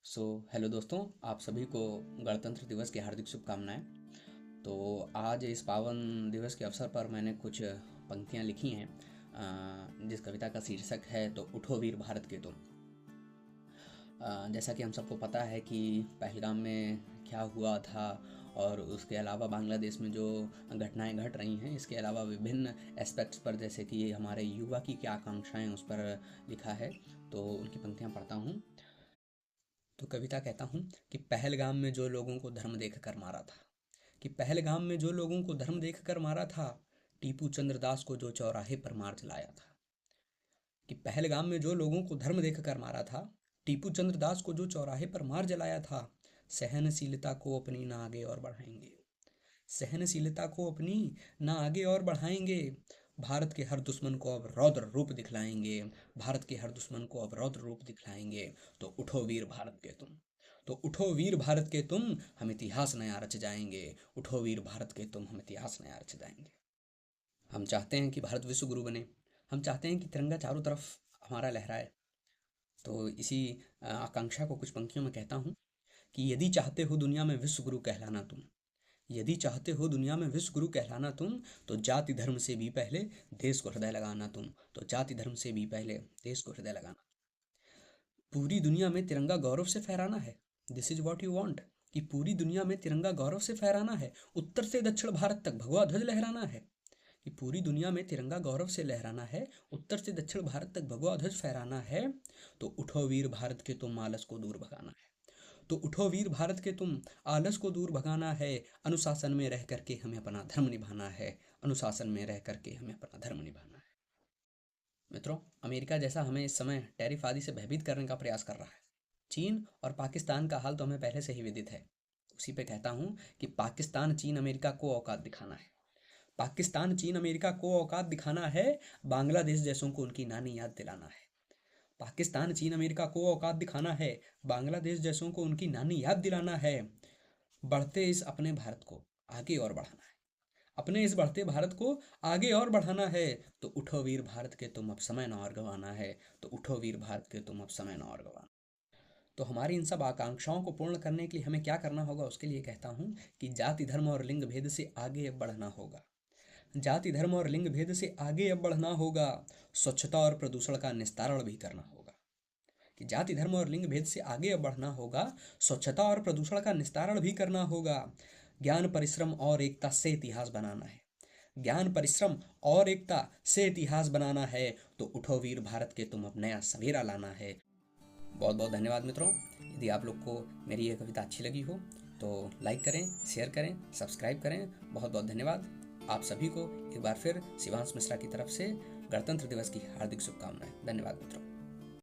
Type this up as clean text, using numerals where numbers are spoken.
Hello दोस्तों, आप सभी को गणतंत्र दिवस की हार्दिक शुभकामनाएं। तो आज इस पावन दिवस के अवसर पर मैंने कुछ पंक्तियां लिखी हैं, जिस कविता का शीर्षक है तो उठो वीर भारत के तुम। जैसा कि हम सबको पता है कि पहलगाम में क्या हुआ था और उसके अलावा बांग्लादेश में जो घटनाएं घट रही हैं, इसके अलावा विभिन्न एस्पेक्ट्स पर, जैसे कि हमारे युवा की क्या आकांक्षाएं, उस पर लिखा है। तो उनकी पंक्तियां पढ़ता हूँ। तो कविता कहता हूँ कि पहलगाम में जो लोगों को धर्म देखकर मारा था, कि पहलगाम में जो लोगों को धर्म देखकर मारा था, टीपू चंद्रदास को जो चौराहे पर मार जलाया था। कि पहलगाम में जो लोगों को धर्म देखकर मारा था, टीपू चंद्रदास को जो चौराहे पर मार जलाया था, सहनशीलता को अपनी ना आगे और बढ़ाएंगे, सहनशीलता को अपनी ना आगे और बढ़ाएंगे। भारत के हर दुश्मन को अब रौद्र रूप दिखलाएंगे, भारत के हर दुश्मन को अब रौद्र रूप दिखलाएंगे। तो उठो वीर भारत के तुम, तो उठो वीर भारत के तुम, हम इतिहास नया रच जाएंगे। उठो वीर भारत के तुम, हम इतिहास नया रच जाएंगे। हम चाहते हैं कि भारत विश्व गुरु बने, हम चाहते हैं कि तिरंगा चारों तरफ हमारा लहराए। तो इसी आकांक्षा को कुछ पंक्तियों में कहता हूँ कि यदि चाहते हो दुनिया में विश्व गुरु कहलाना तुम, यदि चाहते हो दुनिया में विश्व गुरु कहलाना तुम, तो जाति धर्म से भी पहले देश को हृदय लगाना तुम, तो जाति धर्म से भी पहले देश को हृदय लगाना। पूरी दुनिया में तिरंगा गौरव से फहराना है, this is what you want. कि पूरी दुनिया में तिरंगा गौरव से फहराना है, उत्तर से दक्षिण भारत तक भगवा ध्वज लहराना है। कि पूरी दुनिया में तिरंगा गौरव से लहराना है, उत्तर से दक्षिण भारत तक भगवा ध्वज फहराना है। तो उठो वीर भारत के तुम, आलस को दूर भगाना है। तो उठो वीर भारत के तुम, आलस को दूर भगाना है। अनुशासन में रह करके हमें अपना धर्म निभाना है, अनुशासन में रह करके हमें अपना धर्म निभाना है। मित्रों, अमेरिका जैसा हमें इस समय टैरिफ आदि से भयभीत करने का प्रयास कर रहा है। चीन और पाकिस्तान का हाल तो हमें पहले से ही विदित है। उसी पे कहता हूँ कि पाकिस्तान चीन अमेरिका को औकात दिखाना है, पाकिस्तान चीन अमेरिका को औकात दिखाना है। बांग्लादेश जैसों को उनकी नानी याद दिलाना है। पाकिस्तान चीन अमेरिका को औकात दिखाना है, बांग्लादेश जैसों को उनकी नानी याद दिलाना है। बढ़ते इस अपने भारत को आगे और बढ़ाना है, अपने इस बढ़ते भारत को आगे और बढ़ाना है। तो उठो वीर भारत के तुम, अब समय न और गंवाना है। तो उठो वीर भारत के तुम, अब समय न और गंवाना। तो हमारी इन सब आकांक्षाओं को पूर्ण करने के लिए हमें क्या करना होगा, उसके लिए कहता हूँ कि जाति धर्म और लिंग भेद से आगे अब बढ़ना होगा, जाति धर्म और लिंग भेद से आगे अब बढ़ना होगा। स्वच्छता और प्रदूषण का निस्तारण भी करना होगा। कि जाति धर्म और लिंग भेद से आगे अब बढ़ना होगा, स्वच्छता और प्रदूषण का निस्तारण भी करना होगा। ज्ञान परिश्रम और एकता से इतिहास बनाना है, ज्ञान परिश्रम और एकता से इतिहास बनाना है। तो उठो वीर भारत के तुम, अब नया सवेरा लाना है। बहुत बहुत धन्यवाद मित्रों। यदि आप लोग को मेरी यह कविता अच्छी लगी हो तो लाइक करें, शेयर करें, सब्सक्राइब करें। बहुत बहुत धन्यवाद। आप सभी को एक बार फिर शिवांश मिश्रा की तरफ से गणतंत्र दिवस की हार्दिक शुभकामनाएं। धन्यवाद मित्रों।